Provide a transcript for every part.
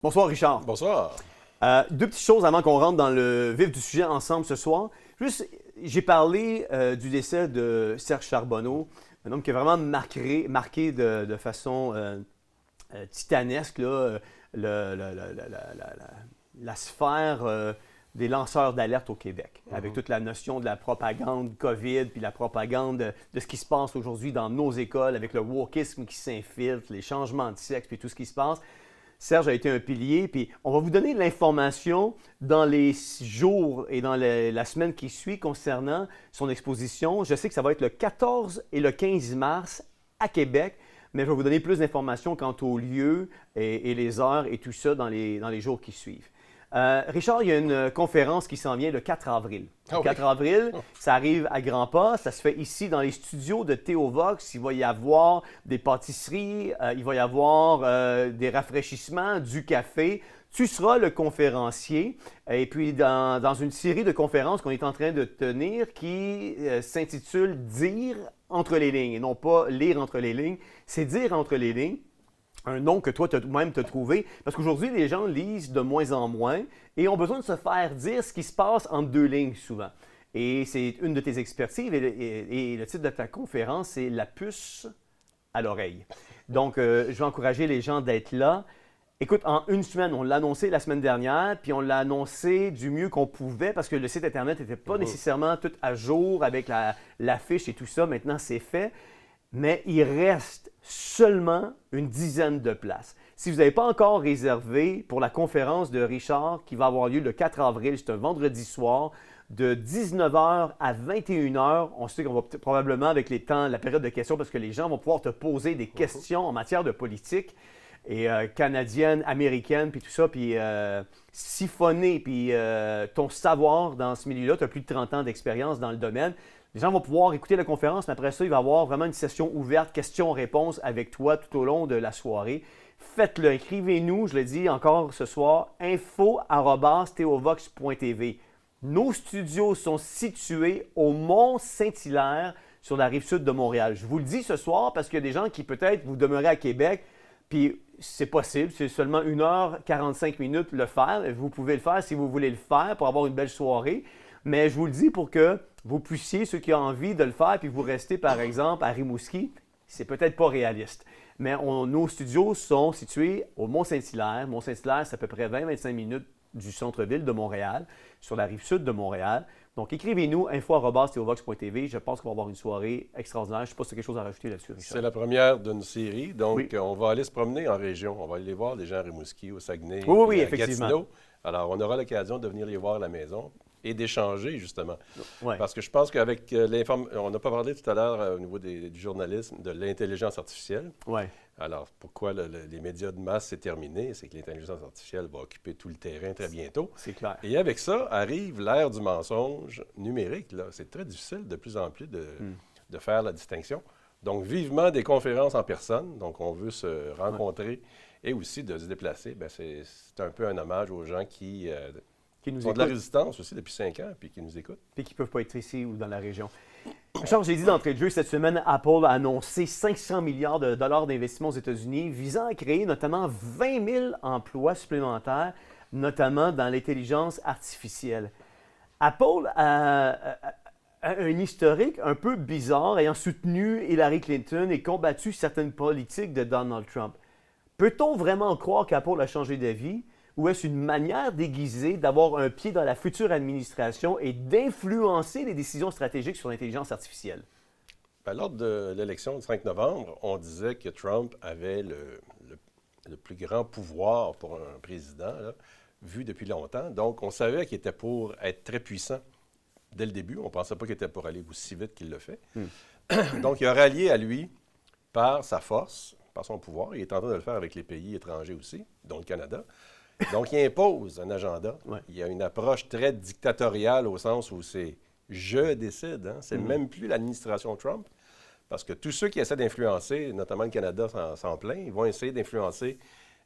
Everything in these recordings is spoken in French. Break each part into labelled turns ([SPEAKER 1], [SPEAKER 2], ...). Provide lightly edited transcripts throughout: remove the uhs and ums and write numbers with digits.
[SPEAKER 1] Bonsoir Richard.
[SPEAKER 2] Bonsoir.
[SPEAKER 1] Deux petites choses avant qu'on rentre dans le vif du sujet ensemble ce soir. Juste, j'ai parlé du décès de Serge Charbonneau, un homme qui a vraiment marqué de façon titanesque là, la sphère des lanceurs d'alerte au Québec, avec toute la notion de la propagande COVID, puis la propagande de ce qui se passe aujourd'hui dans nos écoles, avec le wokisme qui s'infiltre, les changements de sexe, puis tout ce qui se passe. Serge a été un pilier, puis on va vous donner de l'information dans les jours et dans la semaine qui suit concernant son exposition. Je sais que ça va être le 14 et le 15 mars à Québec, mais je vais vous donner plus d'informations quant au lieu et les heures et tout ça dans les jours qui suivent. Richard, il y a une conférence qui s'en vient le 4 avril. Le 4 avril, ça arrive à grands pas. Ça se fait ici dans les studios de Théovox. Il va y avoir des pâtisseries, il va y avoir des rafraîchissements, du café. Tu seras le conférencier. Et puis, dans une série de conférences qu'on est en train de tenir qui s'intitule « Dire entre les lignes » et non pas « Lire entre les lignes », c'est « Dire entre les lignes ». Un nom que toi, toi-même, t'as trouvé. Parce qu'aujourd'hui, les gens lisent de moins en moins et ont besoin de se faire dire ce qui se passe entre deux lignes souvent. Et c'est une de tes expertises et le titre de ta conférence, c'est « La puce à l'oreille ». Donc, je vais encourager les gens d'être là. Écoute, en une semaine, on l'a annoncé la semaine dernière, puis on l'a annoncé du mieux qu'on pouvait parce que le site Internet n'était pas nécessairement tout à jour avec l'affiche et tout ça. Maintenant, c'est fait. Mais il reste seulement une dizaine de places. Si vous n'avez pas encore réservé pour la conférence de Richard qui va avoir lieu le 4 avril, c'est un vendredi soir, de 19h à 21h, on sait qu'on va probablement avec les temps, la période de questions, parce que les gens vont pouvoir te poser des questions en matière de politique et canadienne, américaine, puis tout ça, puis siphonner, puis ton savoir dans ce milieu-là, tu as plus de 30 ans d'expérience dans le domaine. Les gens vont pouvoir écouter la conférence, mais après ça, il va y avoir vraiment une session ouverte, questions-réponses avec toi tout au long de la soirée. Faites-le, écrivez-nous, je le dis encore ce soir, info@theovox.tv. Nos studios sont situés au Mont-Saint-Hilaire, sur la rive sud de Montréal. Je vous le dis ce soir parce qu'il y a des gens qui peut-être vous demeurez à Québec, puis c'est possible, c'est seulement 1h45 le faire. Vous pouvez le faire si vous voulez le faire pour avoir une belle soirée. Mais je vous le dis pour que vous puissiez, ceux qui ont envie de le faire, puis vous restez par exemple à Rimouski, c'est peut-être pas réaliste. Mais nos studios sont situés au Mont-Saint-Hilaire. Mont-Saint-Hilaire, c'est à peu près 20-25 minutes du centre-ville de Montréal, sur la rive sud de Montréal. Donc, écrivez-nous info@theovox.tv. Je pense qu'on va avoir une soirée extraordinaire. Je ne sais pas si tu as quelque chose à rajouter là-dessus, Richard.
[SPEAKER 2] C'est la première d'une série. Donc, on va aller se promener en région. On va aller voir les gens à Rimouski, au Saguenay,
[SPEAKER 1] oui,
[SPEAKER 2] à
[SPEAKER 1] effectivement.
[SPEAKER 2] Gatineau. Alors, on aura l'occasion de venir les voir à la maison et d'échanger, justement.
[SPEAKER 1] Ouais.
[SPEAKER 2] Parce que je pense qu'avec l'information... On n'a pas parlé tout à l'heure au niveau du journalisme de l'intelligence artificielle.
[SPEAKER 1] Oui.
[SPEAKER 2] Alors, pourquoi les médias de masse, c'est terminé? C'est que l'intelligence artificielle va occuper tout le terrain très bientôt.
[SPEAKER 1] C'est clair.
[SPEAKER 2] Et avec ça, arrive l'ère du mensonge numérique. Là. C'est très difficile de plus en plus de faire la distinction. Donc, vivement des conférences en personne. Donc, on veut se rencontrer et aussi de se déplacer. Bien, c'est un peu un hommage aux gens qui
[SPEAKER 1] nous
[SPEAKER 2] ont de la résistance aussi depuis 5 ans puis qui nous écoutent.
[SPEAKER 1] Puis qui ne peuvent pas être ici ou dans la région. Richard, j'ai dit d'entrée de jeu, cette semaine, Apple a annoncé 500 milliards de dollars d'investissement aux États-Unis visant à créer notamment 20 000 emplois supplémentaires, notamment dans l'intelligence artificielle. Apple a un historique un peu bizarre, ayant soutenu Hillary Clinton et combattu certaines politiques de Donald Trump. Peut-on vraiment croire qu'Apple a changé d'avis? Ou est-ce une manière déguisée d'avoir un pied dans la future administration et d'influencer les décisions stratégiques sur l'intelligence artificielle?
[SPEAKER 2] Bien, lors de l'élection du 5 novembre, on disait que Trump avait le plus grand pouvoir pour un président, là, vu depuis longtemps. Donc, on savait qu'il était pour être très puissant dès le début. On ne pensait pas qu'il était pour aller aussi vite qu'il le fait. Donc, il a rallié à lui par sa force, par son pouvoir. Il est en train de le faire avec les pays étrangers aussi, dont le Canada. Donc, il impose un agenda.
[SPEAKER 1] Ouais.
[SPEAKER 2] Il y a une approche très dictatoriale au sens où c'est « je décide hein? ». C'est même plus l'administration Trump, parce que tous ceux qui essaient d'influencer, notamment le Canada s'en plaint, ils vont essayer d'influencer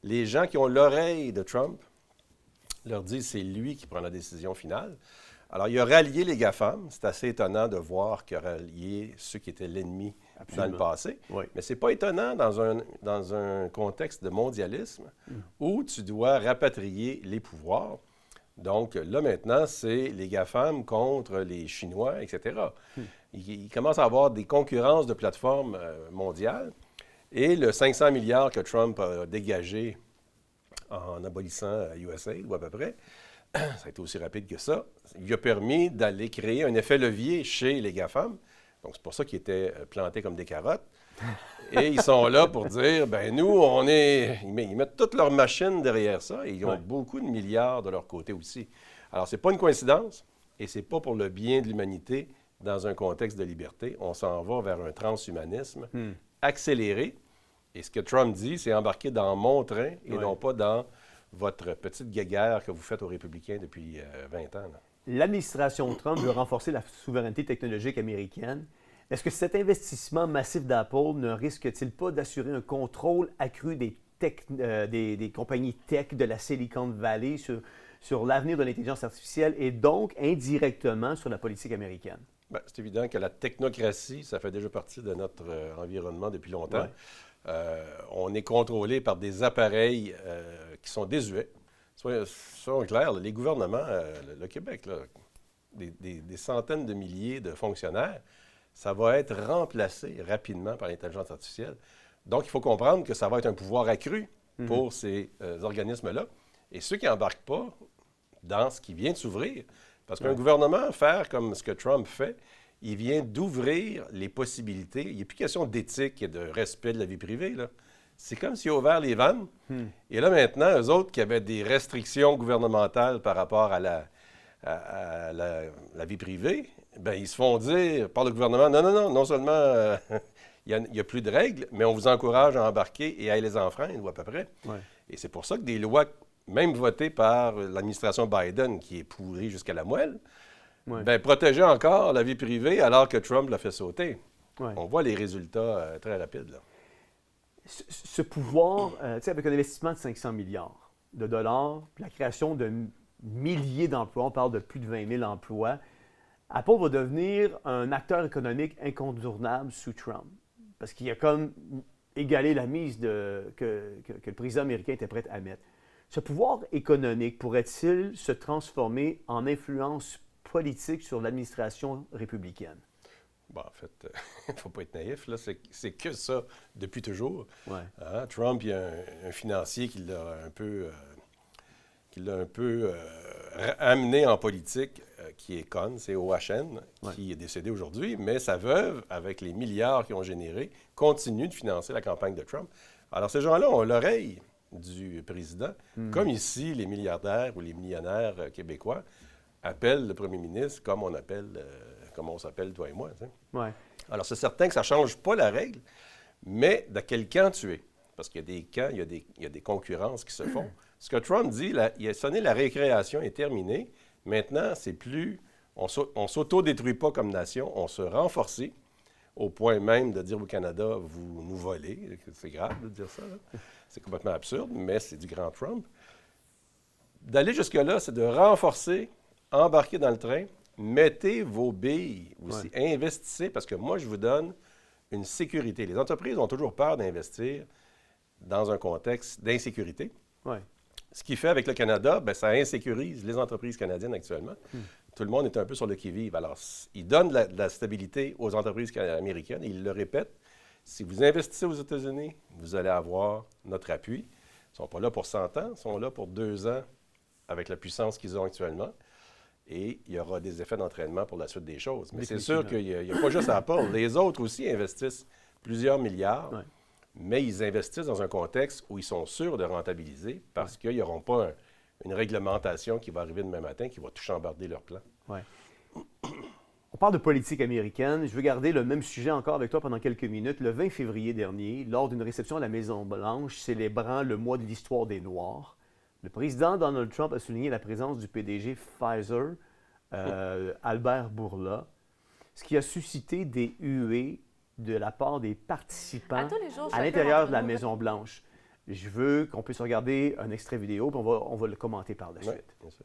[SPEAKER 2] les gens qui ont l'oreille de Trump, leur disent c'est lui qui prend la décision finale. Alors, il a rallié les GAFAM. C'est assez étonnant de voir qu'il a rallié ceux qui étaient l'ennemi dans le passé.
[SPEAKER 1] Oui.
[SPEAKER 2] Mais ce n'est pas étonnant dans un contexte de mondialisme où tu dois rapatrier les pouvoirs. Donc là, maintenant, c'est les GAFAM contre les Chinois, etc. Il commence à avoir des concurrences de plateformes mondiales. Et le 500 milliards que Trump a dégagé en abolissant USAID, ou à peu près, ça a été aussi rapide que ça, il a permis d'aller créer un effet levier chez les GAFAM. Donc, c'est pour ça qu'ils étaient plantés comme des carottes. Et ils sont là pour dire, ben nous, Ils mettent toutes leurs machines derrière ça et ils ont beaucoup de milliards de leur côté aussi. Alors, c'est pas une coïncidence et c'est pas pour le bien de l'humanité dans un contexte de liberté. On s'en va vers un transhumanisme accéléré. Et ce que Trump dit, c'est embarquer dans mon train et non pas dans votre petite guéguerre que vous faites aux républicains depuis 20 ans. Là.
[SPEAKER 1] L'administration Trump veut renforcer la souveraineté technologique américaine. Est-ce que cet investissement massif d'Apple ne risque-t-il pas d'assurer un contrôle accru des compagnies tech de la Silicon Valley sur l'avenir de l'intelligence artificielle et donc indirectement sur la politique américaine?
[SPEAKER 2] Bien, c'est évident que la technocratie, ça fait déjà partie de notre environnement depuis longtemps. On est contrôlé par des appareils qui sont désuets. Soyons clairs, les gouvernements, le Québec, là, des centaines de milliers de fonctionnaires, ça va être remplacé rapidement par l'intelligence artificielle. Donc, il faut comprendre que ça va être un pouvoir accru pour ces organismes-là. Et ceux qui n'embarquent pas dans ce qui vient de s'ouvrir, parce qu'un gouvernement, faire comme ce que Trump fait, il vient d'ouvrir les possibilités. Il n'y a plus question d'éthique et de respect de la vie privée, là. C'est comme s'il a ouvert les vannes. Et là, maintenant, eux autres qui avaient des restrictions gouvernementales par rapport à la vie privée, bien, ils se font dire par le gouvernement, non seulement il n'y a plus de règles, mais on vous encourage à embarquer et à les enfreindre, ou à peu près. Et c'est pour ça que des lois, même votées par l'administration Biden, qui est pourrie jusqu'à la moelle, bien, protégeaient encore la vie privée alors que Trump l'a fait sauter. On voit les résultats très rapides, là.
[SPEAKER 1] Ce pouvoir, avec un investissement de 500 milliards de dollars, puis la création de milliers d'emplois, on parle de plus de 20 000 emplois, Apple va devenir un acteur économique incontournable sous Trump. Parce qu'il a comme égalé la mise que le président américain était prêt à mettre. Ce pouvoir économique pourrait-il se transformer en influence politique sur l'administration républicaine?
[SPEAKER 2] Bon, en fait, il ne faut pas être naïf, là. C'est que ça depuis toujours. Trump, il y a un financier qui l'a un peu amené en politique, qui est Cohn, c'est OHN, qui est décédé aujourd'hui, mais sa veuve, avec les milliards qu'ils ont générés, continue de financer la campagne de Trump. Alors, ces gens-là ont l'oreille du président, comme ici, les milliardaires ou les millionnaires québécois appellent le premier ministre comme on s'appelle, toi et moi. Alors, c'est certain que ça ne change pas la règle, mais de quel camp tu es? Parce qu'il y a des camps, il y a des concurrences qui se font. Ce que Trump dit, il a sonné, la récréation est terminée. Maintenant, c'est plus... On ne s'auto-détruit pas comme nation, on se renforce au point même de dire au Canada, vous nous volez. C'est grave de dire ça, là. C'est complètement absurde, mais c'est du grand Trump. D'aller jusque-là, c'est de renforcer, embarquer dans le train, mettez vos billes aussi, investissez, parce que moi, je vous donne une sécurité. Les entreprises ont toujours peur d'investir dans un contexte d'insécurité. Ce qui fait avec le Canada, bien, ça insécurise les entreprises canadiennes actuellement. Tout le monde est un peu sur le qui-vive. Alors, ils donnent de la stabilité aux entreprises américaines et ils le répètent. Si vous investissez aux États-Unis, vous allez avoir notre appui. Ils ne sont pas là pour 100 ans, ils sont là pour 2 ans avec la puissance qu'ils ont actuellement. Et il y aura des effets d'entraînement pour la suite des choses. Mais c'est sûr qu'il n'y a pas juste Apple. Les autres aussi investissent plusieurs milliards, mais ils investissent dans un contexte où ils sont sûrs de rentabiliser parce qu'ils n'auront pas une réglementation qui va arriver demain matin qui va tout chambarder leur plan.
[SPEAKER 1] On parle de politique américaine. Je veux garder le même sujet encore avec toi pendant quelques minutes. Le 20 février dernier, lors d'une réception à la Maison-Blanche célébrant le mois de l'histoire des Noirs, le président Donald Trump a souligné la présence du PDG Pfizer, Albert Bourla, ce qui a suscité des huées de la part des participants à l'intérieur de la Maison-Blanche. Je veux qu'on puisse regarder un extrait vidéo, puis on va le commenter par la suite.
[SPEAKER 2] Bien sûr.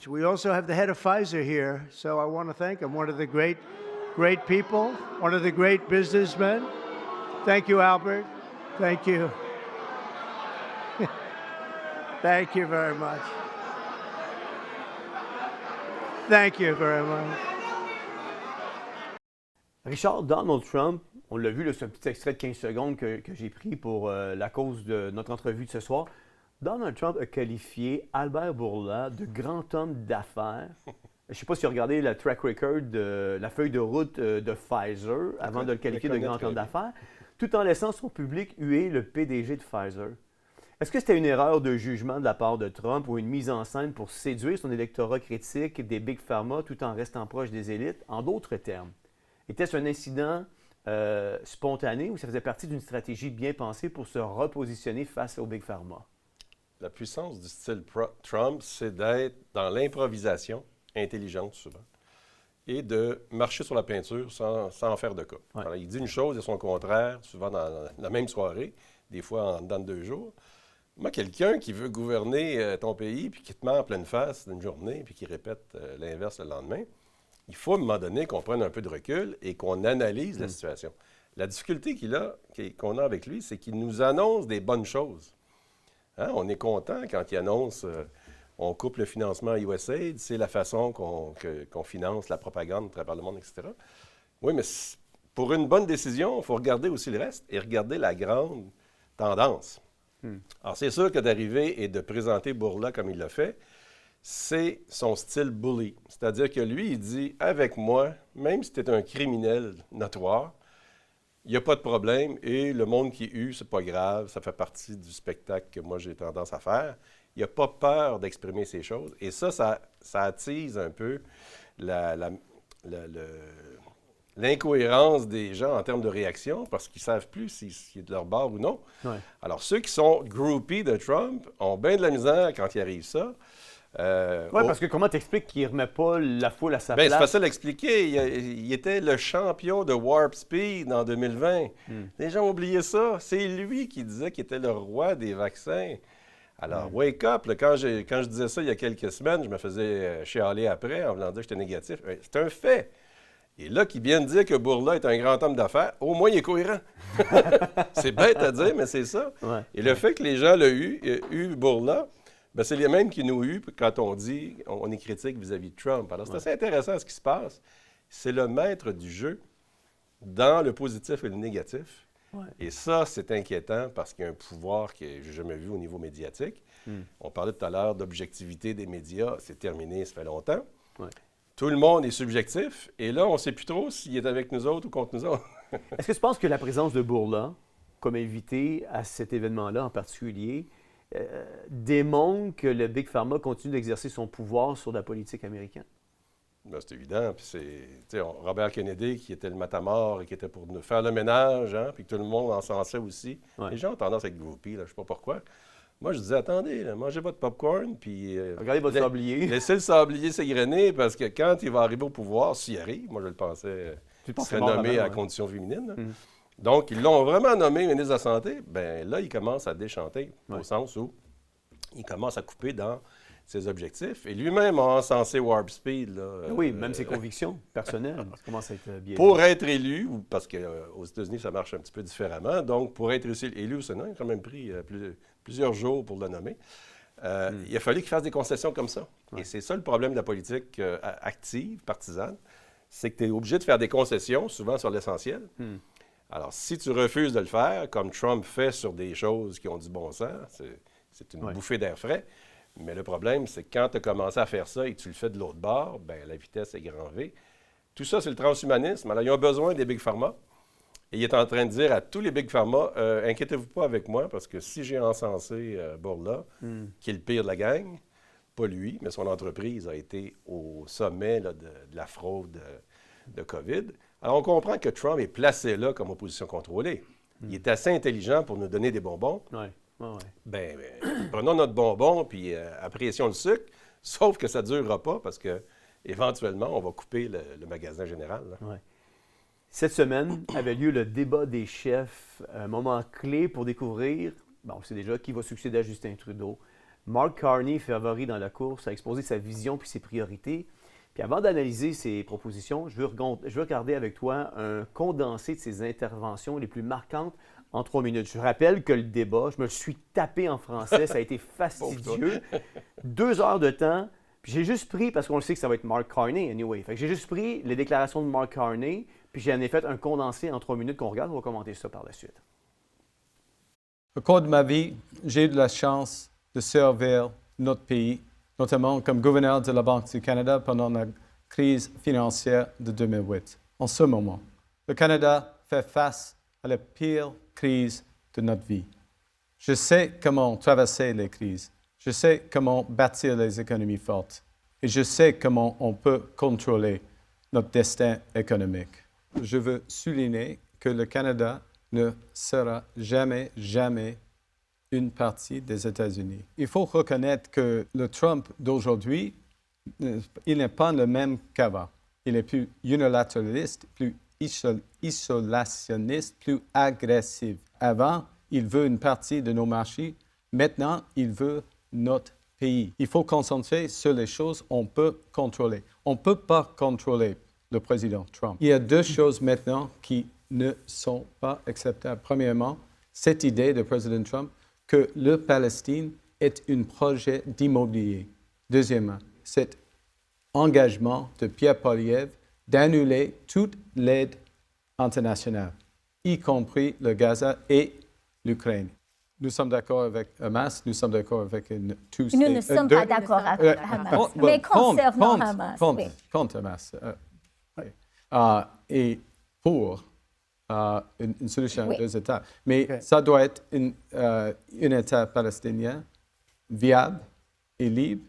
[SPEAKER 3] We also have the head of Pfizer here, so I want to thank him, one of the great great people, one of the great businessmen. Thank you, Albert. Thank you. Thank you very much. Thank you very much.
[SPEAKER 1] Richard, Donald Trump, on l'a vu, là, c'est un petit extrait de 15 secondes que j'ai pris pour la cause de notre entrevue de ce soir. Donald Trump a qualifié Albert Bourla de grand homme d'affaires. Je ne sais pas si vous regardez la track record, la feuille de route de Pfizer avant de le qualifier de grand homme d'affaires, tout en laissant son public huer le PDG de Pfizer. Est-ce que c'était une erreur de jugement de la part de Trump ou une mise en scène pour séduire son électorat critique des Big Pharma tout en restant proche des élites? En d'autres termes, était-ce un incident spontané ou ça faisait partie d'une stratégie bien pensée pour se repositionner face aux Big Pharma?
[SPEAKER 2] La puissance du style Trump, c'est d'être dans l'improvisation intelligente souvent et de marcher sur la peinture sans en faire de cas.
[SPEAKER 1] Ouais.
[SPEAKER 2] Alors, il dit une chose et son contraire, souvent dans la même soirée, des fois en dedans de 2 jours. Moi, quelqu'un qui veut gouverner ton pays puis qui te met en pleine face d'une journée puis qui répète l'inverse le lendemain, il faut à un moment donné qu'on prenne un peu de recul et qu'on analyse la situation. La difficulté qu'on a avec lui, c'est qu'il nous annonce des bonnes choses. Hein? On est content quand il annonce on coupe le financement à USAID, c'est la façon qu'on finance la propagande à travers le monde, etc. Oui, mais pour une bonne décision, il faut regarder aussi le reste et regarder la grande tendance. Alors, c'est sûr que d'arriver et de présenter Bourla comme il l'a fait, c'est son style bully. C'est-à-dire que lui, il dit, avec moi, même si tu es un criminel notoire, il n'y a pas de problème et le monde qui hue, c'est pas grave, ça fait partie du spectacle que moi j'ai tendance à faire. Il n'y a pas peur d'exprimer ces choses. Et ça attise un peu l'incohérence des gens en termes de réaction parce qu'ils ne savent plus s'il est de leur bord ou non.
[SPEAKER 1] Ouais.
[SPEAKER 2] Alors, ceux qui sont groupies de Trump ont bien de la misère quand il arrive ça.
[SPEAKER 1] Oui, parce que comment t'expliques qu'il ne remet pas la foule à sa
[SPEAKER 2] Bien,
[SPEAKER 1] place?
[SPEAKER 2] c'est facile à expliquer. Il était le champion de Warp Speed en 2020. Les gens ont oublié ça. C'est lui qui disait qu'il était le roi des vaccins. Alors, wake up. Là, quand je disais ça il y a quelques semaines, je me faisais chialer après en voulant dire que j'étais négatif. C'est un fait. Et là, qu'il vienne dire que Bourla est un grand homme d'affaires, au moins, il est cohérent. C'est bête à dire, mais c'est ça.
[SPEAKER 1] Ouais.
[SPEAKER 2] Et le fait que les gens l'ont eu Bourla, bien, c'est les mêmes qui nous huent quand on dit on est critique vis-à-vis de Trump. Alors, c'est assez intéressant ce qui se passe. C'est le maître du jeu dans le positif et le négatif.
[SPEAKER 1] Ouais.
[SPEAKER 2] Et ça, c'est inquiétant parce qu'il y a un pouvoir que je n'ai jamais vu au niveau médiatique. On parlait tout à l'heure d'objectivité des médias. C'est terminé, ça fait longtemps.
[SPEAKER 1] Ouais.
[SPEAKER 2] Tout le monde est subjectif. Et là, on ne sait plus trop s'il est avec nous autres ou contre nous autres.
[SPEAKER 1] Est-ce que tu penses que la présence de Bourla, comme invité à cet événement-là en particulier, démontre que le Big Pharma continue d'exercer son pouvoir sur la politique américaine?
[SPEAKER 2] Bien, c'est évident. Puis Robert Kennedy, qui était le matamor et qui était pour nous faire le ménage, hein, puis que tout le monde encensait aussi.
[SPEAKER 1] Ouais. Les
[SPEAKER 2] gens ont tendance à être groupies, je ne sais pas pourquoi. Moi, je disais, attendez, là, mangez votre popcorn, puis...
[SPEAKER 1] regardez votre sablier.
[SPEAKER 2] Laissez le sablier s'égrener, parce que quand il va arriver au pouvoir, s'il arrive, moi, je le pensais, il serait nommé à condition féminine. Donc, ils l'ont vraiment nommé ministre de la Santé. Bien, là, il commence à déchanter, au sens où il commence à couper dans ses objectifs. Et lui-même a encensé Warp Speed. Là,
[SPEAKER 1] oui, même ses convictions personnelles. Ça commence à être bien.
[SPEAKER 2] Pour être élu, parce qu'aux États-Unis, ça marche un petit peu différemment. Donc, pour être élu au Sénat, il a quand même pris plusieurs jours pour le nommer. Il a fallu qu'il fasse des concessions comme ça. Ouais. Et c'est ça le problème de la politique active, partisane, c'est que tu es obligé de faire des concessions, souvent sur l'essentiel. Alors, si tu refuses de le faire, comme Trump fait sur des choses qui ont du bon sens, c'est une bouffée d'air frais. Mais le problème, c'est que quand tu as commencé à faire ça et que tu le fais de l'autre bord, bien, la vitesse est grand V. Tout ça, c'est le transhumanisme. Alors, ils ont besoin des Big Pharma. Et il est en train de dire à tous les Big Pharma, inquiétez-vous pas avec moi, parce que si j'ai encensé Bourla, qui est le pire de la gang, pas lui, mais son entreprise a été au sommet là, de la fraude de COVID. Alors, on comprend que Trump est placé là comme opposition contrôlée. Il est assez intelligent pour nous donner des bonbons. Bien, prenons notre bonbon, puis apprécions le sucre, sauf que ça ne durera pas, parce que éventuellement, on va couper le magasin général.
[SPEAKER 1] Cette semaine avait lieu le débat des chefs, un moment clé pour découvrir, on sait déjà qui va succéder à Justin Trudeau. Mark Carney, favori dans la course, a exposé sa vision puis ses priorités. Puis avant d'analyser ces propositions, je veux regarder avec toi un condensé de ses interventions les plus marquantes en 3 minutes. Je rappelle que le débat, je me le suis tapé en français, ça a été fastidieux. 2 heures de temps, puis j'ai juste pris, parce qu'on le sait que ça va être Mark Carney anyway, fait que j'ai juste pris les déclarations de Mark Carney, puis j'en ai fait un condensé en 3 minutes qu'on regarde, on va commenter ça par la suite.
[SPEAKER 4] Au cours de ma vie, j'ai eu de la chance de servir notre pays, notamment comme gouverneur de la Banque du Canada pendant la crise financière de 2008. En ce moment, le Canada fait face à la pire crise de notre vie. Je sais comment traverser les crises. Je sais comment bâtir les économies fortes. Et je sais comment on peut contrôler notre destin économique. Je veux souligner que le Canada ne sera jamais une partie des États-Unis. Il faut reconnaître que le Trump d'aujourd'hui, il n'est pas le même qu'avant. Il est plus unilateraliste, plus isolationniste, plus agressif. Avant, il veut une partie de nos marchés. Maintenant, il veut notre pays. Il faut concentrer sur les choses qu'on peut contrôler. On ne peut pas contrôler le président Trump. Il y a 2 choses maintenant qui ne sont pas acceptables. Premièrement, cette idée du président Trump que le Palestine est un projet d'immobilier. Deuxièmement, cet engagement de Pierre Poilievre d'annuler toute l'aide internationale, y compris le Gaza et l'Ukraine. Nous sommes d'accord avec Hamas, nous sommes d'accord avec tous.
[SPEAKER 5] Nous ne sommes pas d'accord avec Hamas, mais concernant Hamas.
[SPEAKER 4] Contre Hamas. Et pour une solution à 2 États. Mais ça doit être un État palestinien viable et libre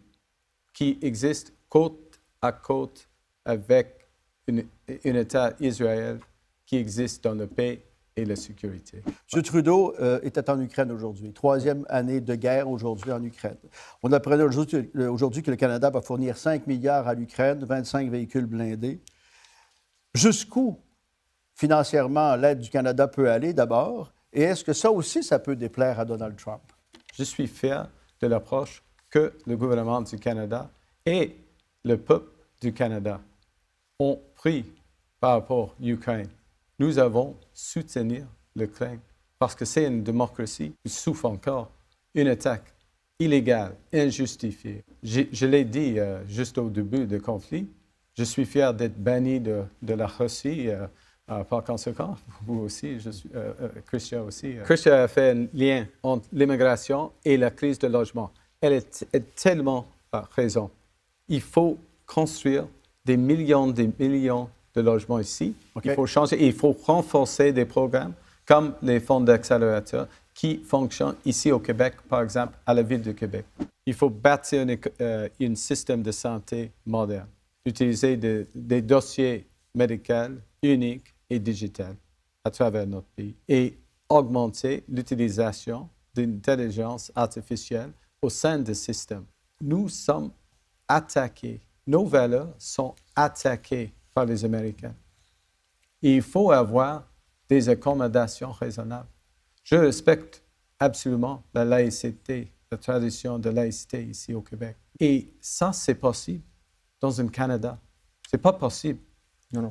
[SPEAKER 4] qui existe côte à côte avec un État Israël qui existe dans la paix et la sécurité.
[SPEAKER 6] M. Trudeau était en Ukraine aujourd'hui. 3e année de guerre aujourd'hui en Ukraine. On apprenait aujourd'hui que le Canada va fournir 5 milliards à l'Ukraine, 25 véhicules blindés. Jusqu'où, financièrement, l'aide du Canada peut aller d'abord? Et est-ce que ça aussi, ça peut déplaire à Donald Trump?
[SPEAKER 4] Je suis fier de l'approche que le gouvernement du Canada et le peuple du Canada ont pris par rapport à l'Ukraine. Nous avons soutenu l'Ukraine parce que c'est une démocratie qui souffre encore une attaque illégale, injustifiée. Je l'ai dit juste au début du conflit, je suis fier d'être banni de la Russie. Par conséquent, vous aussi, Christian aussi. Christian a fait un lien entre l'immigration et la crise de logement. Elle est tellement raison. Il faut construire des millions de logements ici. Okay. Il faut changer et il faut renforcer des programmes comme les fonds d'accélérateur qui fonctionnent ici au Québec, par exemple, à la Ville de Québec. Il faut bâtir un système de santé moderne, utiliser des dossiers médicaux uniques et digitaux à travers notre pays et augmenter l'utilisation d'intelligence artificielle au sein du système. Nous sommes attaqués. Nos valeurs sont attaquées par les Américains. Et il faut avoir des accommodations raisonnables. Je respecte absolument la laïcité, la tradition de laïcité ici au Québec. Et ça, c'est possible dans un Canada. Ce n'est pas possible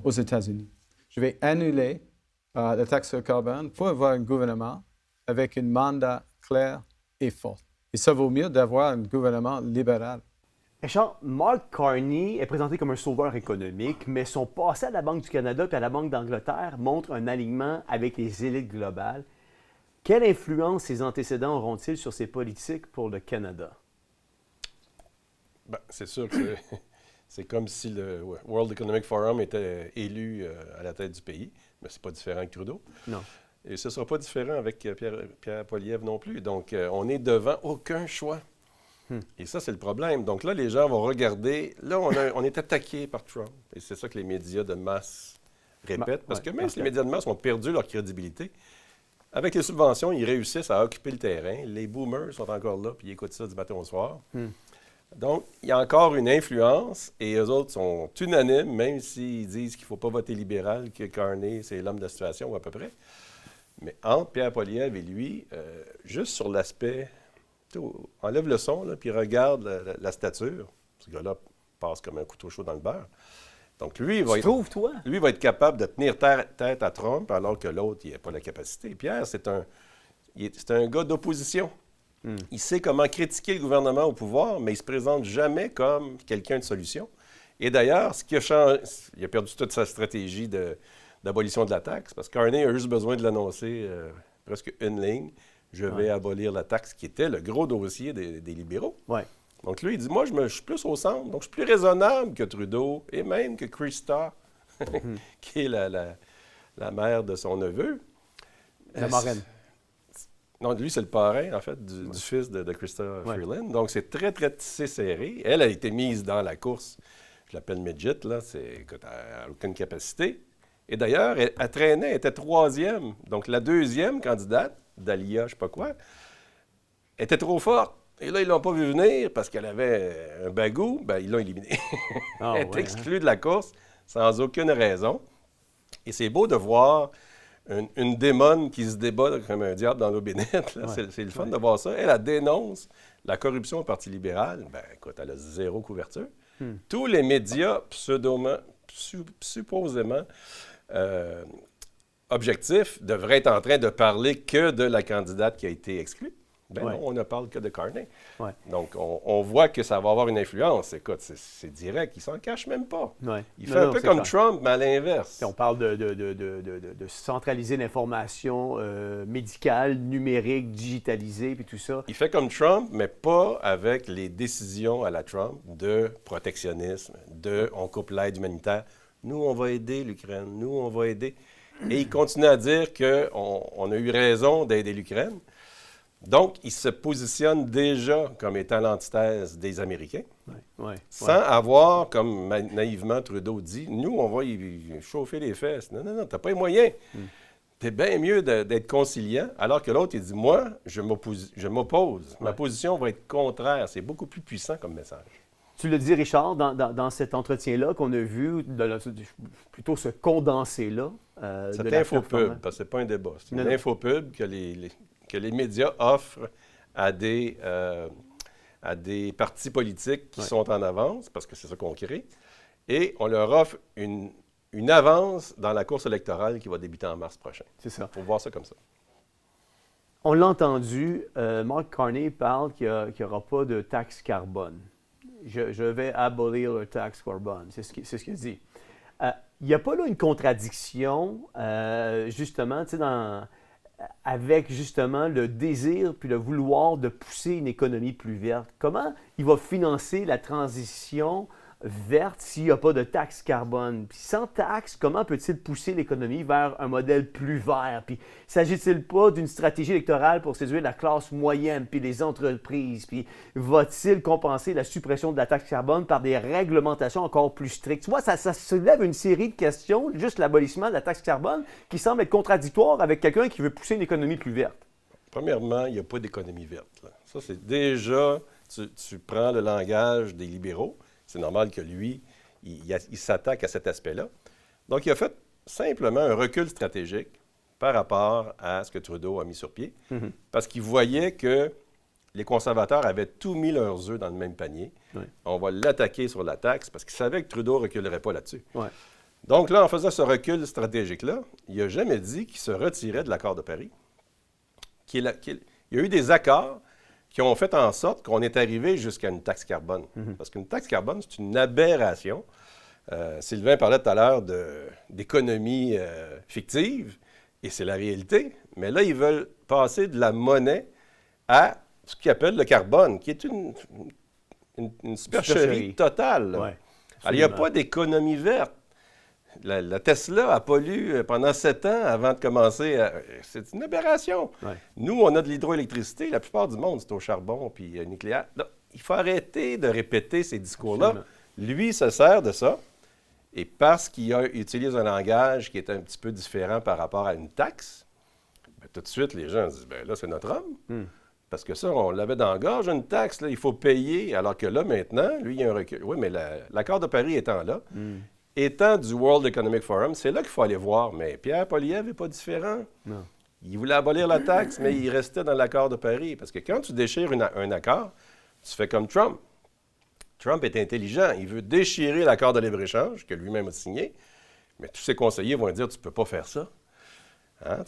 [SPEAKER 4] aux États-Unis. Je vais annuler la taxe sur le carbone pour avoir un gouvernement avec un mandat clair et fort. Et ça vaut mieux d'avoir un gouvernement libéral.
[SPEAKER 1] Richard, Mark Carney est présenté comme un sauveur économique, mais son passé à la Banque du Canada et à la Banque d'Angleterre montre un alignement avec les élites globales. Quelle influence ces antécédents auront-ils sur ses politiques pour le Canada?
[SPEAKER 2] Bien, c'est sûr que c'est comme si le World Economic Forum était élu à la tête du pays, mais c'est pas différent avec Trudeau.
[SPEAKER 1] Non.
[SPEAKER 2] Et ce ne sera pas différent avec Pierre Poilievre non plus. Donc, on est devant aucun choix. Et ça, c'est le problème. Donc là, les gens vont regarder. Là, on est attaqué par Trump. Et c'est ça que les médias de masse répètent. Parce que même si les médias de masse ont perdu leur crédibilité, avec les subventions, ils réussissent à occuper le terrain. Les boomers sont encore là, puis ils écoutent ça du matin au soir. Donc, il y a encore une influence, et eux autres sont unanimes, même s'ils disent qu'il ne faut pas voter libéral, que Carney, c'est l'homme de la situation, ou à peu près. Mais entre Pierre Poilievre et lui, juste sur l'aspect... Enlève le son, là, puis regarde la stature. Ce gars-là, passe comme un couteau chaud dans le beurre. Donc, lui, il va être capable de tenir tête à Trump, alors que l'autre, il n'a pas la capacité. Pierre, c'est un gars d'opposition. Il sait comment critiquer le gouvernement au pouvoir, mais il ne se présente jamais comme quelqu'un de solution. Et d'ailleurs, ce qui a changé, il a perdu toute sa stratégie d'abolition de la taxe, parce que Carney a juste besoin de l'annoncer presque une ligne. Je vais abolir la taxe, qui était le gros dossier des libéraux.
[SPEAKER 1] Ouais.
[SPEAKER 2] Donc lui, il dit, moi, je suis plus au centre, donc je suis plus raisonnable que Trudeau, et même que Krista, qui est la mère de son neveu.
[SPEAKER 1] La marraine.
[SPEAKER 2] Non, lui, c'est le parrain, en fait, du fils de Krista Freeland. Donc, c'est très, très tissé serré. Elle a été mise dans la course. Je l'appelle midget, là. Écoute, elle n'a aucune capacité. Et d'ailleurs, elle traînait, elle était troisième. Donc, la deuxième candidate, Dalia, je ne sais pas quoi, était trop forte. Et là, ils ne l'ont pas vu venir parce qu'elle avait un bagou. Bien, ils l'ont éliminée. Elle est exclue de la course sans aucune raison. Et c'est beau de voir une démone qui se débat comme un diable dans l'eau bénite. C'est le fun de voir ça. Elle dénonce la corruption au Parti libéral. Bien, écoute, elle a zéro couverture. Tous les médias supposément objectifs devraient être en train de parler que de la candidate qui a été exclue. Ben non, on ne parle que de Carney. Ouais. Donc, on voit que ça va avoir une influence. Écoute, c'est direct. Il ne s'en cache même pas. Ouais. Il fait un peu comme Trump, mais à l'inverse.
[SPEAKER 1] On parle de centraliser l'information médicale, numérique, digitalisée, puis tout ça.
[SPEAKER 2] Il fait comme Trump, mais pas avec les décisions à la Trump de protectionnisme, on coupe l'aide humanitaire. Nous, on va aider l'Ukraine. Nous, on va aider. Et il continue à dire qu'on a eu raison d'aider l'Ukraine. Donc, il se positionne déjà comme étant l'antithèse des Américains, sans avoir, comme naïvement Trudeau dit, nous, on va y chauffer les fesses. Non, t'as pas les moyens. T'es bien mieux d'être conciliant, alors que l'autre, il dit, moi, je m'oppose. Ma position va être contraire. C'est beaucoup plus puissant comme message.
[SPEAKER 1] Tu le dis, Richard, dans cet entretien-là qu'on a vu, plutôt ce condensé-là.
[SPEAKER 2] C'est infopub, parce que ce n'est pas un débat. C'est une infopub que les médias offrent à des partis politiques qui sont en avance, parce que c'est ça qu'on crée, et on leur offre une avance dans la course électorale qui va débuter en mars prochain.
[SPEAKER 1] C'est ça.
[SPEAKER 2] Il faut voir ça comme ça.
[SPEAKER 1] On l'a entendu, Mark Carney parle qu'il n'y aura pas de taxe carbone. Je vais abolir le taxe carbone. C'est ce qu'il dit. Il n'y a pas là une contradiction, justement, tu sais, avec justement le désir puis le vouloir de pousser une économie plus verte. Comment il va financer la transition verte s'il n'y a pas de taxe carbone? Puis sans taxe, comment peut-il pousser l'économie vers un modèle plus vert? Puis s'agit-il pas d'une stratégie électorale pour séduire la classe moyenne puis les entreprises? Puis va-t-il compenser la suppression de la taxe carbone par des réglementations encore plus strictes? Tu vois, ça soulève une série de questions, juste l'abolissement de la taxe carbone, qui semble être contradictoire avec quelqu'un qui veut pousser une économie plus verte.
[SPEAKER 2] Premièrement, il n'y a pas d'économie verte, là. Ça, c'est déjà, tu prends le langage des libéraux. C'est normal que lui, il s'attaque à cet aspect-là. Donc, il a fait simplement un recul stratégique par rapport à ce que Trudeau a mis sur pied, parce qu'il voyait que les conservateurs avaient tout mis leurs œufs dans le même panier. Oui. On va l'attaquer sur la taxe, parce qu'il savait que Trudeau ne reculerait pas là-dessus. Ouais. Donc là, en faisant ce recul stratégique-là, il n'a jamais dit qu'il se retirait de l'accord de Paris. Il y a eu des accords qui ont fait en sorte qu'on est arrivé jusqu'à une taxe carbone. Parce qu'une taxe carbone, c'est une aberration. Sylvain parlait tout à l'heure d'économie fictive, et c'est la réalité. Mais là, ils veulent passer de la monnaie à ce qu'ils appellent le carbone, qui est une supercherie totale. Ouais, alors, il n'y a pas d'économie verte. La Tesla a pollué pendant 7 ans avant de commencer. C'est une aberration. Ouais. Nous, on a de l'hydroélectricité. La plupart du monde, c'est au charbon puis nucléaire. Donc, il faut arrêter de répéter ces discours-là. Absolument. Lui, il se sert de ça. Et parce qu'il utilise un langage qui est un petit peu différent par rapport à une taxe, bien, tout de suite, les gens disent, bien là, c'est notre homme. Parce que ça, on l'avait dans la gorge, une taxe, là, il faut payer. Alors que là, maintenant, lui, il y a un recul. Oui, mais l'accord de Paris étant là, étant du World Economic Forum, c'est là qu'il faut aller voir. Mais Pierre Poilievre n'est pas différent. Non. Il voulait abolir la taxe, mais il restait dans l'accord de Paris. Parce que quand tu déchires un accord, tu fais comme Trump. Trump est intelligent. Il veut déchirer l'accord de libre-échange que lui-même a signé, mais tous ses conseillers vont dire « tu ne peux pas faire ça ». Hein?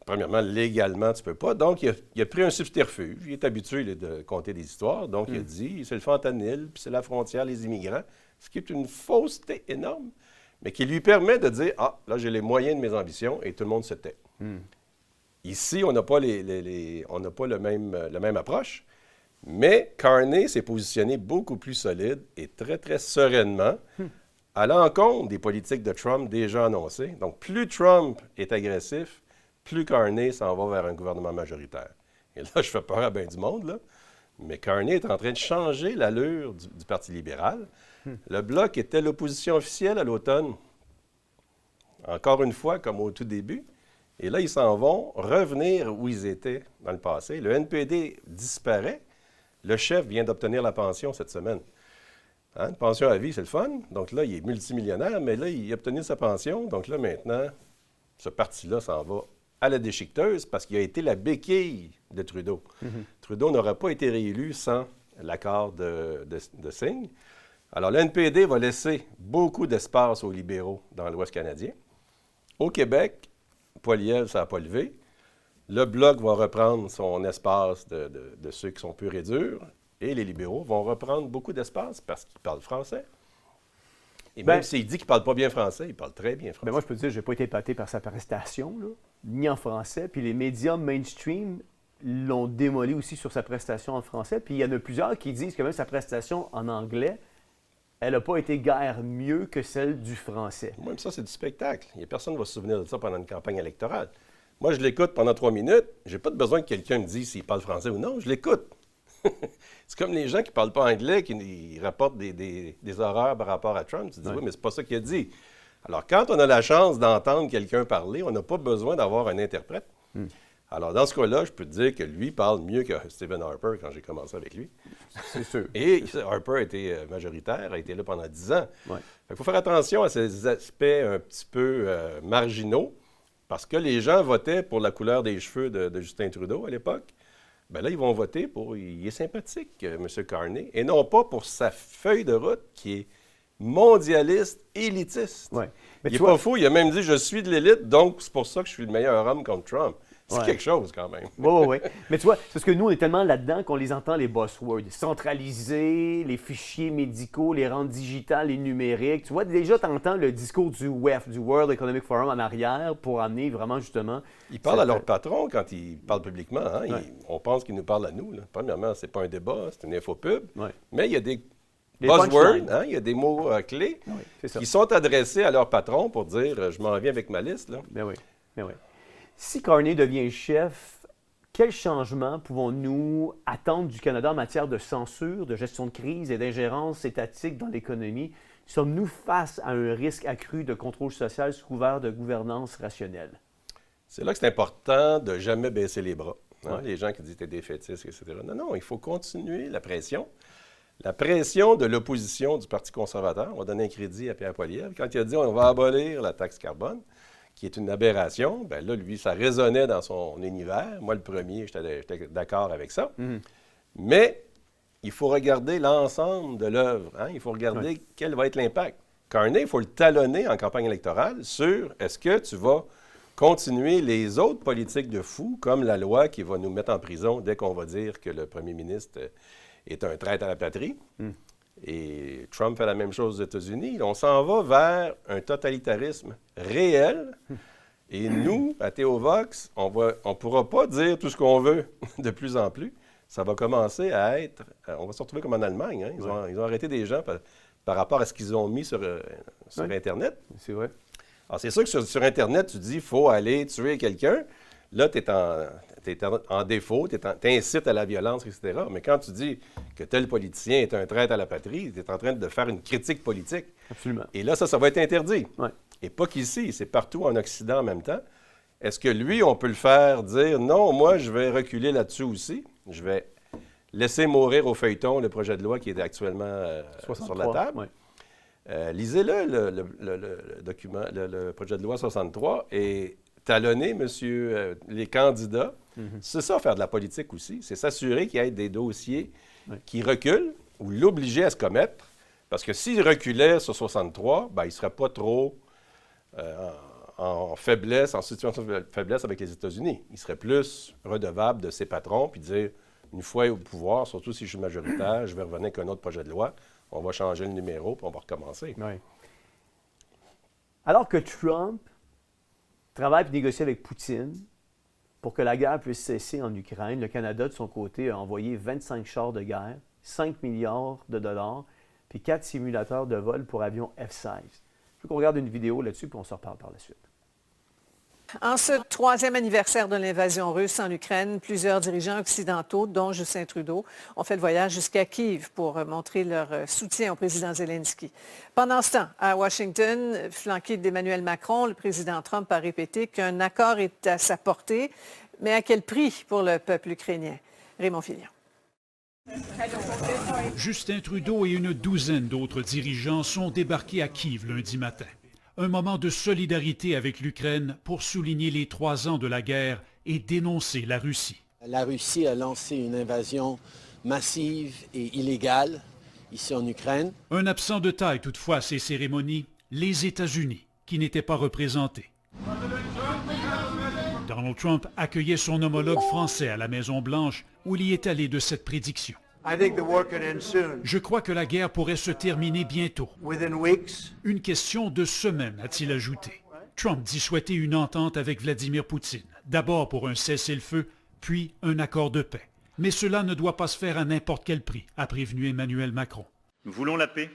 [SPEAKER 2] Premièrement, légalement, tu ne peux pas. Donc, il a pris un subterfuge. Il est habitué de compter des histoires. Donc, il a dit c'est le fentanyl, puis c'est la frontière, les immigrants, ce qui est une fausseté énorme, mais qui lui permet de dire ah, là, j'ai les moyens de mes ambitions, et tout le monde se tait. Ici, on n'a pas, on n'a pas la même approche, mais Carney s'est positionné beaucoup plus solide et très, très sereinement à l'encontre des politiques de Trump déjà annoncées. Donc, plus Trump est agressif, plus Carney s'en va vers un gouvernement majoritaire. Et là, je fais peur à bien du monde, là. Mais Carney est en train de changer l'allure du Parti libéral. Le Bloc était l'opposition officielle à l'automne. Encore une fois, comme au tout début. Et là, ils s'en vont revenir où ils étaient dans le passé. Le NPD disparaît. Le chef vient d'obtenir la pension cette semaine. Hein, une pension à vie, c'est le fun. Donc là, il est multimillionnaire, mais là, il a obtenu sa pension. Donc là, maintenant, ce parti-là s'en va à la déchiqueteuse parce qu'il a été la béquille de Trudeau. Trudeau n'aurait pas été réélu sans l'accord de Singh. Alors, le NPD va laisser beaucoup d'espace aux libéraux dans l'Ouest canadien. Au Québec, Poilievre, ça n'a pas levé. Le Bloc va reprendre son espace de ceux qui sont purs et durs. Et les libéraux vont reprendre beaucoup d'espace parce qu'ils parlent français. Et même s'il dit qu'il ne parle pas bien français, il parle très bien français.
[SPEAKER 1] Ben moi, je peux te dire, je n'ai pas été épaté par sa prestation, là, ni en français. Puis les médias mainstream l'ont démoli aussi sur sa prestation en français. Puis il y en a plusieurs qui disent que même sa prestation en anglais, elle n'a pas été guère mieux que celle du français.
[SPEAKER 2] Même ça, c'est du spectacle. Personne ne va se souvenir de ça pendant une campagne électorale. Moi, je l'écoute pendant 3 minutes. Je n'ai pas besoin que quelqu'un me dise s'il parle français ou non. Je l'écoute. C'est comme les gens qui ne parlent pas anglais, qui rapportent des horreurs par rapport à Trump. Tu dis, oui, mais c'est pas ça qu'il a dit. Alors, quand on a la chance d'entendre quelqu'un parler, on n'a pas besoin d'avoir un interprète. Alors, dans ce cas-là, je peux te dire que lui parle mieux que Stephen Harper quand j'ai commencé avec lui.
[SPEAKER 1] C'est sûr.
[SPEAKER 2] Et Harper a été majoritaire, a été là pendant 10 ans.
[SPEAKER 1] Ouais.
[SPEAKER 2] Il faut faire attention à ces aspects un petit peu marginaux, parce que les gens votaient pour la couleur des cheveux de Justin Trudeau à l'époque. Bien là, ils vont voter pour... Il est sympathique, M. Carney, et non pas pour sa feuille de route qui est mondialiste, élitiste.
[SPEAKER 1] Ouais.
[SPEAKER 2] Il n'est pas fou, il a même dit « Je suis de l'élite, donc c'est pour ça que je suis le meilleur homme contre Trump ». C'est quelque chose, quand même.
[SPEAKER 1] Oui. Mais tu vois, c'est parce que nous, on est tellement là-dedans qu'on les entend, les buzzwords. Centraliser, les fichiers médicaux, les rendre digitales, les numériques. Tu vois, déjà, tu entends le discours du WEF, du World Economic Forum, en arrière pour amener vraiment, justement...
[SPEAKER 2] Ils parlent à leur patron quand ils parlent publiquement. Hein? On pense qu'ils nous parlent à nous. Là. Premièrement, ce n'est pas un débat, c'est une infopub. Mais il y a des buzzwords, hein? Il y a des mots clés qui sont adressés à leur patron pour dire « Je m'en viens avec ma liste. »
[SPEAKER 1] Ben oui. Si Carney devient chef, quel changement pouvons-nous attendre du Canada en matière de censure, de gestion de crise et d'ingérence étatique dans l'économie? Sommes-nous face à un risque accru de contrôle social sous couvert de gouvernance rationnelle?
[SPEAKER 2] C'est là que c'est important de jamais baisser les bras. Hein? Les gens qui disent que tu es défaitiste, etc. Non, il faut continuer la pression. La pression de l'opposition du Parti conservateur. On va donner un crédit à Pierre Poilievre. Quand il a dit on va abolir la taxe carbone, qui est une aberration, bien là, lui, ça résonnait dans son univers. Moi, le premier, j'étais d'accord avec ça. Mais il faut regarder l'ensemble de l'œuvre. Hein? Il faut regarder quel va être l'impact. Carney, il faut le talonner en campagne électorale sur est-ce que tu vas continuer les autres politiques de fous, comme la loi qui va nous mettre en prison dès qu'on va dire que le premier ministre est un traître à la patrie. Et Trump fait la même chose aux États-Unis. On s'en va vers un totalitarisme réel. Et nous, à Théovox, on ne pourra pas dire tout ce qu'on veut de plus en plus. Ça va commencer à être... On va se retrouver comme en Allemagne. Hein? Ils ont arrêté des gens par rapport à ce qu'ils ont mis sur Internet.
[SPEAKER 1] C'est vrai.
[SPEAKER 2] Alors, c'est sûr que sur Internet, tu dis qu'il faut aller tuer quelqu'un. Là, tu es en défaut, tu incites à la violence, etc. Mais quand tu dis que tel politicien est un traître à la patrie, tu es en train de faire une critique politique.
[SPEAKER 1] Absolument.
[SPEAKER 2] Et là, ça va être interdit.
[SPEAKER 1] Ouais.
[SPEAKER 2] Et pas qu'ici, c'est partout en Occident en même temps. Est-ce que lui, on peut le faire dire, non, moi, je vais reculer là-dessus aussi. Je vais laisser mourir au feuilleton le projet de loi qui est actuellement sur la table. Ouais. Lisez-le, le document, le projet de loi 63, et talonner, les candidats. C'est ça, faire de la politique aussi. C'est s'assurer qu'il y ait des dossiers qui reculent ou l'obliger à se commettre, parce que s'il reculait sur 63, ben, il ne serait pas trop en faiblesse, en situation de faiblesse avec les États-Unis. Il serait plus redevable de ses patrons, puis dire, une fois au pouvoir, surtout si je suis majoritaire, je vais revenir avec un autre projet de loi, on va changer le numéro, puis on va recommencer.
[SPEAKER 1] Oui. Alors que Trump travaille et négocie avec Poutine pour que la guerre puisse cesser en Ukraine, le Canada, de son côté, a envoyé 25 chars de guerre, 5 milliards de dollars, puis 4 simulateurs de vol pour avions F-16. Je veux qu'on regarde une vidéo là-dessus, puis on se reparle par la suite.
[SPEAKER 7] En ce 3e anniversaire de l'invasion russe en Ukraine, plusieurs dirigeants occidentaux, dont Justin Trudeau, ont fait le voyage jusqu'à Kiev pour montrer leur soutien au président Zelensky. Pendant ce temps, à Washington, flanqué d'Emmanuel Macron, le président Trump a répété qu'un accord est à sa portée, mais à quel prix pour le peuple ukrainien? Raymond Filion.
[SPEAKER 8] Justin Trudeau et une douzaine d'autres dirigeants sont débarqués à Kiev lundi matin. Un moment de solidarité avec l'Ukraine pour souligner les 3 ans de la guerre et dénoncer la Russie.
[SPEAKER 9] La Russie a lancé une invasion massive et illégale ici en Ukraine.
[SPEAKER 8] Un absent de taille toutefois à ces cérémonies, les États-Unis, qui n'étaient pas représentés. Donald Trump accueillait son homologue français à la Maison-Blanche où il y est allé de cette prédiction. Je crois que la guerre pourrait se terminer bientôt. Une question de semaines, a-t-il ajouté. Trump dit souhaiter une entente avec Vladimir Poutine, d'abord pour un cessez-le-feu, puis un accord de paix. Mais cela ne doit pas se faire à n'importe quel prix, a prévenu Emmanuel Macron.
[SPEAKER 10] Nous voulons la paix.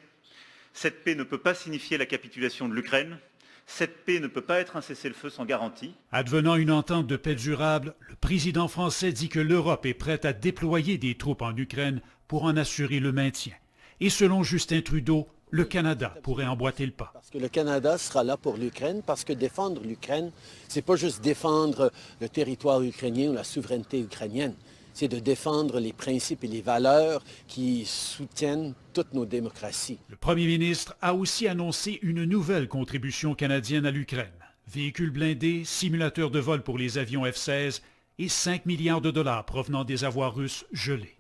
[SPEAKER 10] Cette paix ne peut pas signifier la capitulation de l'Ukraine. Cette paix ne peut pas être un cessez-le-feu sans garantie.
[SPEAKER 8] Advenant une entente de paix durable, le président français dit que l'Europe est prête à déployer des troupes en Ukraine pour en assurer le maintien. Et selon Justin Trudeau, le Canada pourrait emboîter le pas.
[SPEAKER 9] Parce que le Canada sera là pour l'Ukraine, parce que défendre l'Ukraine, c'est pas juste défendre le territoire ukrainien ou la souveraineté ukrainienne. C'est de défendre les principes et les valeurs qui soutiennent toutes nos démocraties.
[SPEAKER 8] Le premier ministre a aussi annoncé une nouvelle contribution canadienne à l'Ukraine. Véhicules blindés, simulateurs de vol pour les avions F-16 et 5 milliards de dollars provenant des avoirs russes gelés.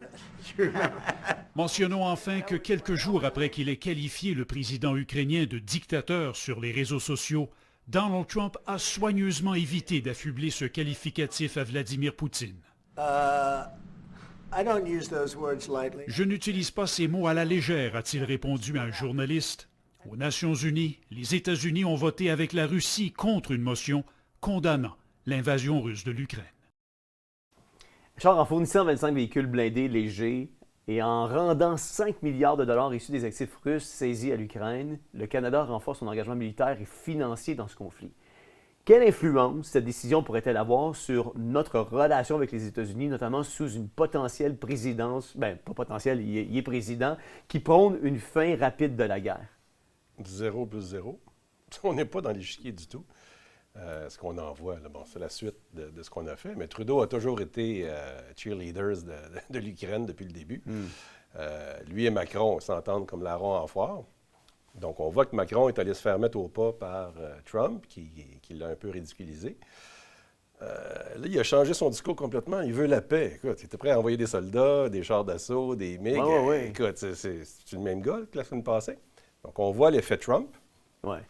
[SPEAKER 8] Mentionnons enfin que quelques jours après qu'il ait qualifié le président ukrainien de dictateur sur les réseaux sociaux, Donald Trump a soigneusement évité d'affubler ce qualificatif à Vladimir Poutine. Je n'utilise pas ces mots à la légère, a-t-il répondu à un journaliste. Aux Nations unies, les États-Unis ont voté avec la Russie contre une motion condamnant l'invasion russe de l'Ukraine.
[SPEAKER 1] Charles, en fournissant 25 véhicules blindés légers et en rendant 5 milliards de dollars issus des actifs russes saisis à l'Ukraine, le Canada renforce son engagement militaire et financier dans ce conflit. Quelle influence cette décision pourrait-elle avoir sur notre relation avec les États-Unis, notamment sous une potentielle présidence, pas potentielle, il est président, qui prône une fin rapide de la guerre?
[SPEAKER 2] 0 plus 0. On n'est pas dans l'échiquier du tout. Ce qu'on en voit, là, bon, c'est la suite de ce qu'on a fait. Mais Trudeau a toujours été cheerleaders de l'Ukraine depuis le début. Lui et Macron s'entendent comme larron en foire. Donc, on voit que Macron est allé se faire mettre au pas par Trump, qui l'a un peu ridiculisé. Là, il a changé son discours complètement. Il veut la paix. Écoute, il était prêt à envoyer des soldats, des chars d'assaut, des MiG. Écoute, c'est le même gars que la semaine passée. Donc, on voit l'effet Trump.
[SPEAKER 1] Ouais.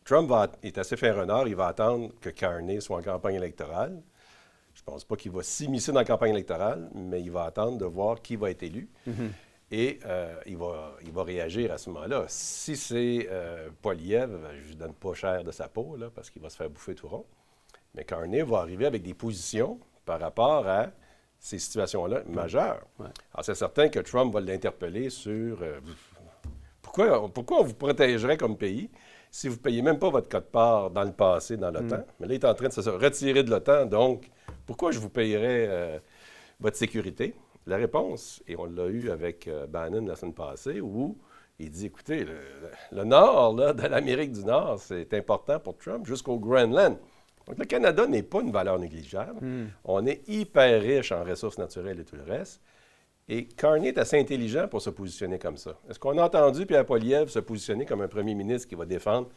[SPEAKER 2] Trump est assez fait renard. Il va attendre que Carney soit en campagne électorale. Je ne pense pas qu'il va s'immiscer dans la campagne électorale, mais il va attendre de voir qui va être élu. Et il va réagir à ce moment-là. Si c'est Poilievre, je ne lui donne pas cher de sa peau, là, parce qu'il va se faire bouffer tout rond. Mais Carney va arriver avec des positions par rapport à ces situations-là majeures. Ouais. Alors, c'est certain que Trump va l'interpeller sur pourquoi on vous protégerait comme pays si vous ne payez même pas votre quote-part dans le passé, dans l'OTAN. Mais là, il est en train de se retirer de l'OTAN, donc pourquoi je vous payerais votre sécurité? La réponse, et on l'a eu avec Bannon la semaine passée, où il dit, écoutez, le nord là, de l'Amérique du Nord, c'est important pour Trump jusqu'au Groenland. Donc, le Canada n'est pas une valeur négligeable. On est hyper riche en ressources naturelles et tout le reste. Et Carney est assez intelligent pour se positionner comme ça. Est-ce qu'on a entendu Pierre Poilievre se positionner comme un premier ministre qui va défendre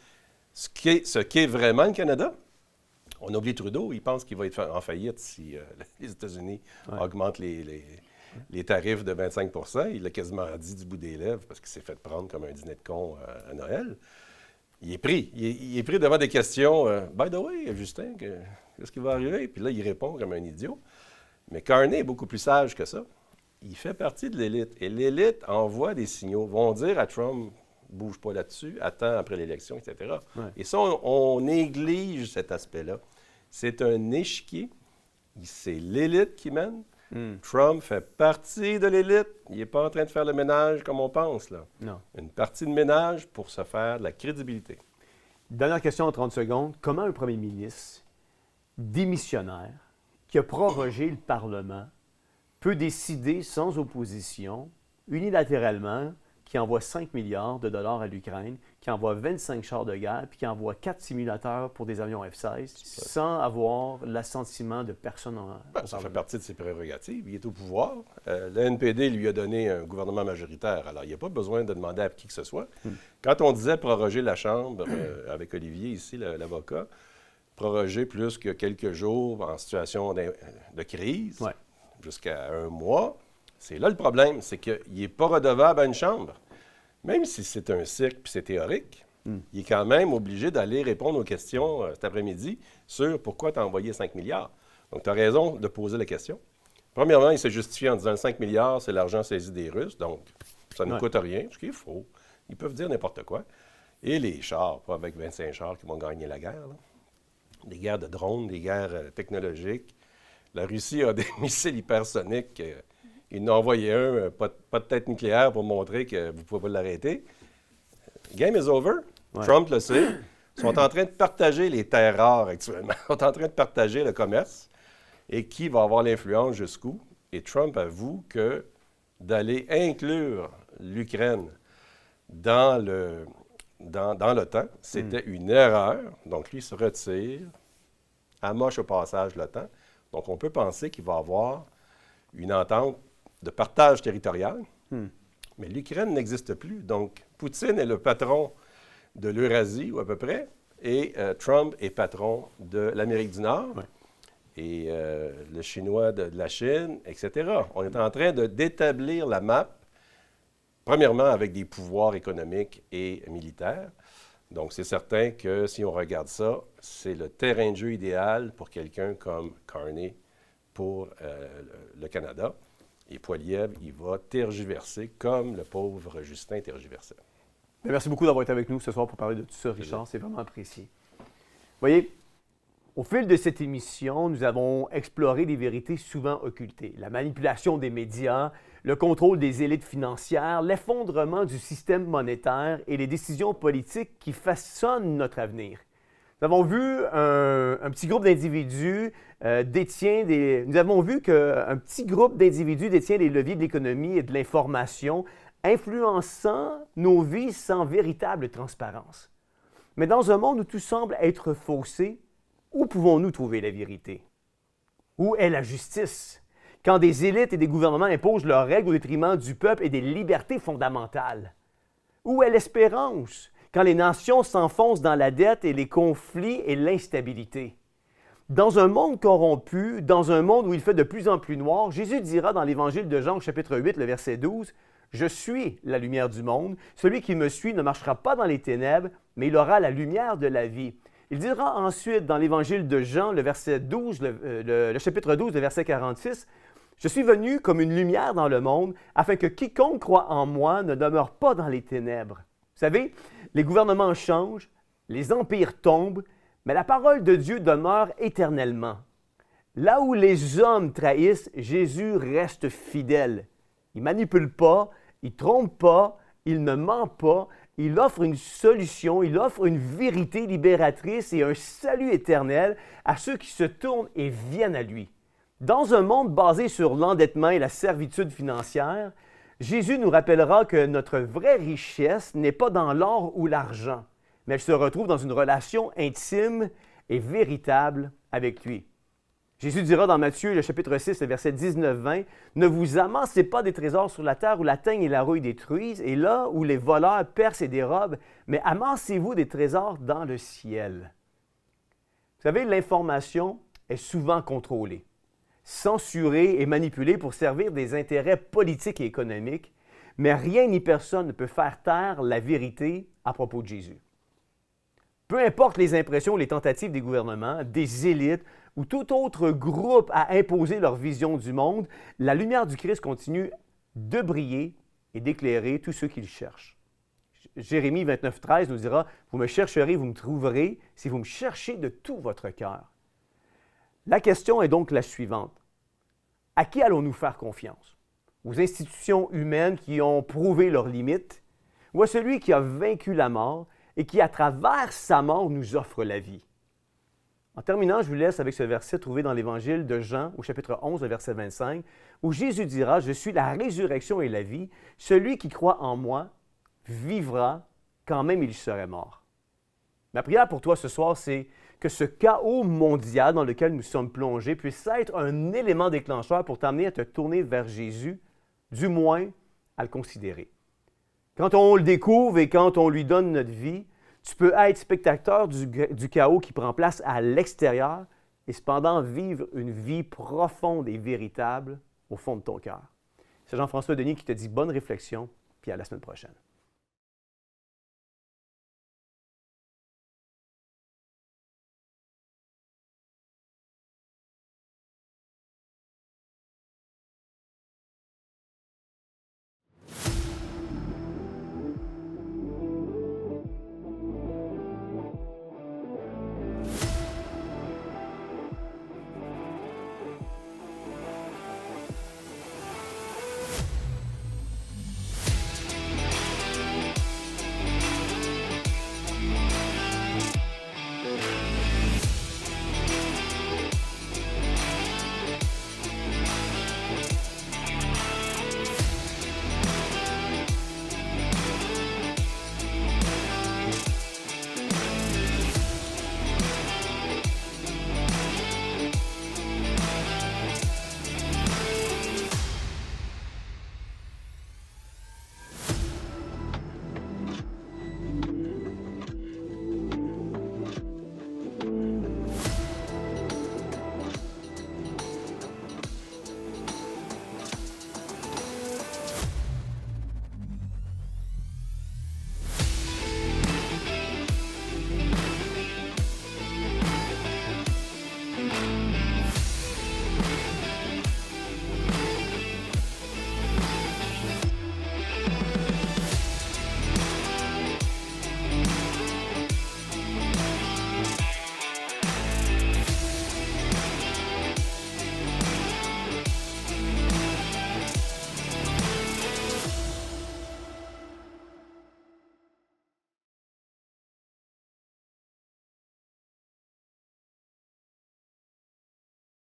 [SPEAKER 2] ce qu'est vraiment le Canada? On oublie Trudeau, il pense qu'il va être en faillite si les États-Unis augmentent les tarifs de 25 il l'a quasiment dit du bout des lèvres parce qu'il s'est fait prendre comme un dîner de con à Noël. Il est pris. Il est pris devant des questions. By the way, Justin, qu'est-ce qui va arriver? Puis là, il répond comme un idiot. Mais Carney est beaucoup plus sage que ça. Il fait partie de l'élite. Et l'élite envoie des signaux. Vont dire à Trump, bouge pas là-dessus, attends après l'élection, etc. Ouais. Et ça, on néglige cet aspect-là. C'est un échiquier. C'est l'élite qui mène. Trump fait partie de l'élite. Il n'est pas en train de faire le ménage comme on pense, là.
[SPEAKER 1] Non.
[SPEAKER 2] Une partie de ménage pour se faire de la crédibilité.
[SPEAKER 1] Dernière question en 30 secondes. Comment un premier ministre démissionnaire qui a prorogé le Parlement peut décider sans opposition, unilatéralement, qui envoie 5 milliards de dollars à l'Ukraine, qui envoie 25 chars de guerre, puis qui envoie 4 simulateurs pour des avions F-16, sans avoir l'assentiment de personne
[SPEAKER 2] ça fait partie de ses prérogatives. Il est au pouvoir. Le NPD lui a donné un gouvernement majoritaire. Alors, il n'y a pas besoin de demander à qui que ce soit. Quand on disait proroger la Chambre, avec Olivier ici, l'avocat, proroger plus que quelques jours en situation de crise, jusqu'à 1 mois, c'est là le problème, c'est qu'il n'est pas redevable à une Chambre. Même si c'est un cirque puis c'est théorique, il est quand même obligé d'aller répondre aux questions cet après-midi sur pourquoi tu as envoyé 5 milliards. Donc, tu as raison de poser la question. Premièrement, il s'est justifié en disant 5 milliards, c'est l'argent saisi des Russes, donc ça ne coûte rien, ce qui est faux. Ils peuvent dire n'importe quoi. Et les chars, pas avec 25 chars qui vont gagner la guerre, là. Des guerres de drones, des guerres technologiques. La Russie a des missiles hypersoniques. Ils en ont envoyé un, pas de tête nucléaire pour montrer que vous ne pouvez pas l'arrêter. Game is over. Ouais. Trump le sait. Ils sont en train de partager les terres rares actuellement. Ils sont en train de partager le commerce. Et qui va avoir l'influence jusqu'où? Et Trump avoue que d'aller inclure l'Ukraine dans l'OTAN, c'était une erreur. Donc, lui, il se retire, amoche au passage l'OTAN. Donc, on peut penser qu'il va avoir une entente de partage territorial, mais l'Ukraine n'existe plus. Donc, Poutine est le patron de l'Eurasie, ou à peu près, et Trump est patron de l'Amérique du Nord, et le Chinois de la Chine, etc. On est en train d'établir la map, premièrement avec des pouvoirs économiques et militaires. Donc, c'est certain que si on regarde ça, c'est le terrain de jeu idéal pour quelqu'un comme Carney pour le Canada. Et Poilievre, il va tergiverser comme le pauvre Justin tergiversait.
[SPEAKER 1] Bien, merci beaucoup d'avoir été avec nous ce soir pour parler de tout ça, Richard. C'est vraiment apprécié. Vous voyez, au fil de cette émission, nous avons exploré des vérités souvent occultées. La manipulation des médias, le contrôle des élites financières, l'effondrement du système monétaire et les décisions politiques qui façonnent notre avenir. Nous avons vu un petit groupe d'individus Nous avons vu qu'un petit groupe d'individus détient les leviers de l'économie et de l'information, influençant nos vies sans véritable transparence. Mais dans un monde où tout semble être faussé, où pouvons-nous trouver la vérité? Où est la justice? Quand des élites et des gouvernements imposent leurs règles au détriment du peuple et des libertés fondamentales? Où est l'espérance? Quand les nations s'enfoncent dans la dette et les conflits et l'instabilité? Dans un monde corrompu, dans un monde où il fait de plus en plus noir, Jésus dira dans l'Évangile de Jean, chapitre 8, le verset 12, « Je suis la lumière du monde. Celui qui me suit ne marchera pas dans les ténèbres, mais il aura la lumière de la vie. » Il dira ensuite dans l'Évangile de Jean, le verset 12, le chapitre 12, le verset 46, « Je suis venu comme une lumière dans le monde, afin que quiconque croit en moi ne demeure pas dans les ténèbres. » Vous savez, les gouvernements changent, les empires tombent, mais la parole de Dieu demeure éternellement. Là où les hommes trahissent, Jésus reste fidèle. Il ne manipule pas, il ne trompe pas, il ne ment pas, il offre une solution, il offre une vérité libératrice et un salut éternel à ceux qui se tournent et viennent à lui. Dans un monde basé sur l'endettement et la servitude financière, Jésus nous rappellera que notre vraie richesse n'est pas dans l'or ou l'argent, mais elle se retrouve dans une relation intime et véritable avec lui. Jésus dira dans Matthieu, le chapitre 6, le verset 19-20, « Ne vous amassez pas des trésors sur la terre où la teigne et la rouille détruisent, et là où les voleurs percent et dérobent, mais amassez-vous des trésors dans le ciel. » Vous savez, l'information est souvent contrôlée. censurés et manipulés pour servir des intérêts politiques et économiques, mais rien ni personne ne peut faire taire la vérité à propos de Jésus. Peu importe les impressions ou les tentatives des gouvernements, des élites ou tout autre groupe à imposer leur vision du monde, la lumière du Christ continue de briller et d'éclairer tous ceux qui le cherchent. Jérémie 29, 13 nous dira « Vous me chercherez, vous me trouverez, si vous me cherchez de tout votre cœur. » La question est donc la suivante. À qui allons-nous faire confiance? Aux institutions humaines qui ont prouvé leurs limites, ou à celui qui a vaincu la mort et qui, à travers sa mort, nous offre la vie? En terminant, je vous laisse avec ce verset trouvé dans l'Évangile de Jean, au chapitre 11, verset 25, où Jésus dira « Je suis la résurrection et la vie. Celui qui croit en moi vivra quand même il serait mort. » Ma prière pour toi ce soir, c'est que ce chaos mondial dans lequel nous sommes plongés puisse être un élément déclencheur pour t'amener à te tourner vers Jésus, du moins à le considérer. Quand on le découvre et quand on lui donne notre vie, tu peux être spectateur du chaos qui prend place à l'extérieur et cependant vivre une vie profonde et véritable au fond de ton cœur. C'est Jean-François Denis qui te dit bonne réflexion, puis à la semaine prochaine.